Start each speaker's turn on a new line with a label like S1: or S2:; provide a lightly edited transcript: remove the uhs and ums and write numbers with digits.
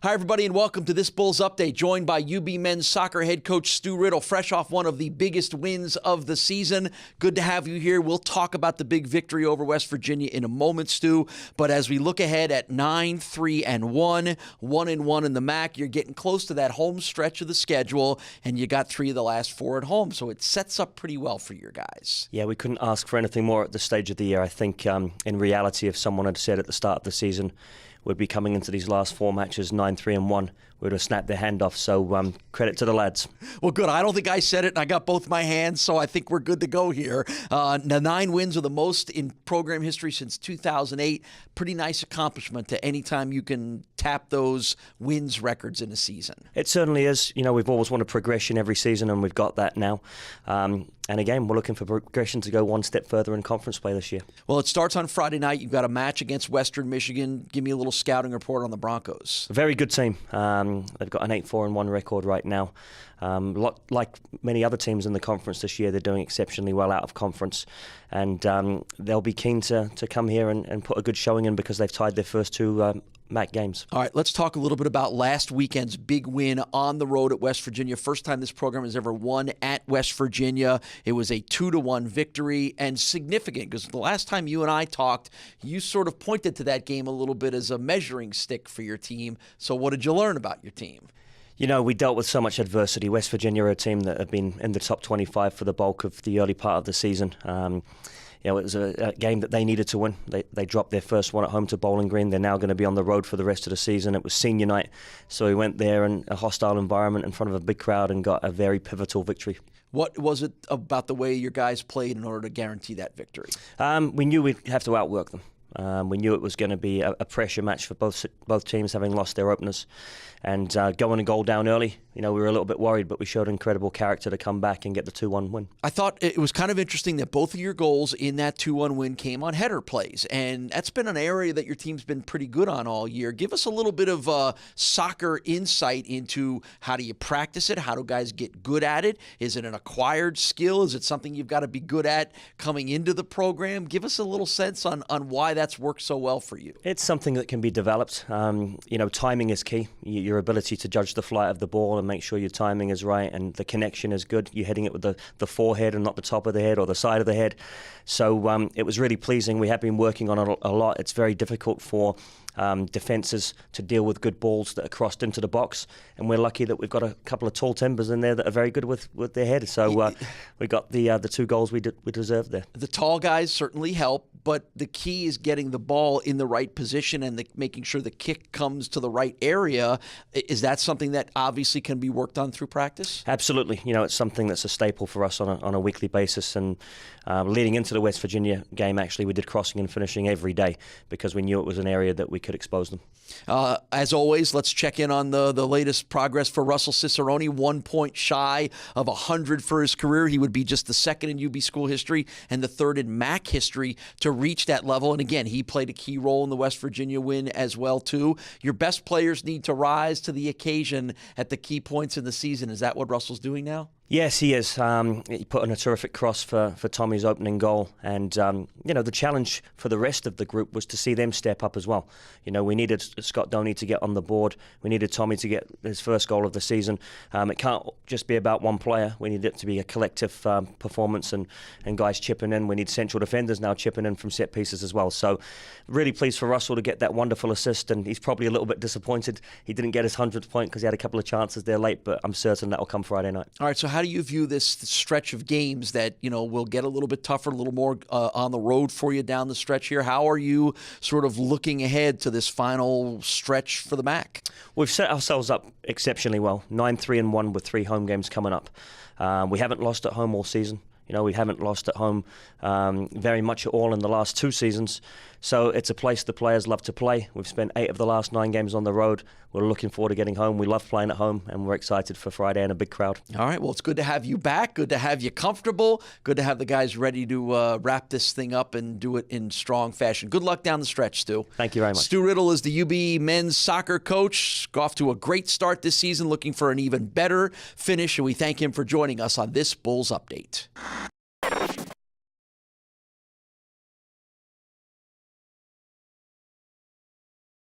S1: Hi, everybody, and welcome to this Bulls Update, joined by UB men's soccer head coach Stu Riddle, fresh off one of the biggest wins of the season. Good to have you here. We'll talk about the big victory over West Virginia in a moment, Stu. But as we look ahead at 9-3-1, 1-1 in the MAC, you're getting close to that home stretch of the schedule, and you got 3 of the last 4 at home. So it sets up pretty well for your guys.
S2: Yeah, we couldn't ask for anything more at this stage of the year. I think in reality, if someone had said at the start of the season we'd be coming into these last 4 matches 9-3-1, we'd have snapped their hand off. So credit to the lads.
S1: Well, good. I don't think I said it, and I got both my hands, so I think we're good to go here. The 9 wins are the most in program history since 2008. Pretty nice accomplishment to any time you can tap those wins records in a season.
S2: It certainly is. You know, we've always wanted progression every season, and we've got that now. And again, we're looking for progression to go one step further in conference play this year.
S1: Well, it starts on Friday night. You've got a match against Western Michigan. Give me a little scouting report on the Broncos.
S2: A very good team. They've got an 8-4-1 record right now. Like many other teams in the conference this year, they're doing exceptionally well out of conference. And they'll be keen to come here and put a good showing in because they've tied their first 2 MAC games.
S1: All right, let's talk a little bit about last weekend's big win on the road at West Virginia. First time this program has ever won at West Virginia. It was a 2-1 victory, and significant because the last time you and I talked, you sort of pointed to that game a little bit as a measuring stick for your team. So what did you learn about your team?
S2: You know, we dealt with so much adversity. West Virginia are a team that have been in the top 25 for the bulk of the early part of the season. You know, it was a game that they needed to win. They dropped their first one at home to Bowling Green. They're now going to be on the road for the rest of the season. It was senior night, so we went there in a hostile environment in front of a big crowd and got a very pivotal victory. What
S1: was it about the way your guys played in order to guarantee that victory?
S2: We knew we'd have to outwork them. We knew it was going to be a pressure match for both teams, having lost their openers. And going a goal down early, you know, we were a little bit worried, but we showed incredible character to come back and get the 2-1 win.
S1: I thought it was kind of interesting that both of your goals in that 2-1 win came on header plays, and that's been an area that your team's been pretty good on all year. Give us a little bit of soccer insight into how do you practice it? How do guys get good at it? Is it an acquired skill? Is it something you've got to be good at coming into the program? Give us a little sense on why that's worked so well for you.
S2: It's something that can be developed. You know, timing is key. Your ability to judge the flight of the ball and make sure your timing is right and the connection is good. You're hitting it with the forehead and not the top of the head or the side of the head. So it was really pleasing. We have been working on it a lot. It's very difficult for defences to deal with good balls that are crossed into the box, and we're lucky that we've got a couple of tall timbers in there that are very good with their head. So we got the 2 goals we deserved there.
S1: The tall guys certainly help, but the key is getting the ball in the right position and making sure the kick comes to the right area. Is that something that obviously can be worked on through practice?
S2: Absolutely. You know, it's something that's a staple for us on a weekly basis. And leading into the West Virginia game, actually, we did crossing and finishing every day because we knew it was an area that we could expose them.
S1: As always, let's check in on the latest progress for Russell Cicerone. 1 point shy of 100 for his career. He would be just the 2nd in UB school history and the 3rd in MAC history to reach that level. And again, he played a key role in the West Virginia win as well, too. Your best players need to rise to the occasion at the key points in the season. Is that what Russell's doing now?
S2: Yes, he is. He put in a terrific cross for Tommy's opening goal. And, you know, the challenge for the rest of the group was to see them step up as well. You know, we needed Scott Doney to get on the board. We needed Tommy to get his first goal of the season. It can't just be about one player. We need it to be a collective performance and guys chipping in. We need central defenders now chipping in from set pieces as well. So really pleased for Russell to get that wonderful assist. And he's probably a little bit disappointed he didn't get his 100th point because he had a couple of chances there late, but I'm certain that will come Friday night.
S1: All right, so how do you view this stretch of games that, you know, will get a little bit tougher, a little more on the road for you down the stretch here? How are you sort of looking ahead to this final stretch for the MAC?
S2: We've set ourselves up exceptionally well. 9-3-1 with 3 home games coming up. We haven't lost at home all season. You know, we haven't lost at home very much at all in the last 2 seasons. So it's a place the players love to play. We've spent 8 of the last 9 games on the road. We're looking forward to getting home. We love playing at home, and we're excited for Friday and a big crowd.
S1: All right, well, it's good to have you back. Good to have you comfortable. Good to have the guys ready to wrap this thing up and do it in strong fashion. Good luck down the stretch, Stu.
S2: Thank you very much.
S1: Stu Riddle is the UB men's soccer coach. Off to a great start this season, looking for an even better finish, and we thank him for joining us on this Bulls Update.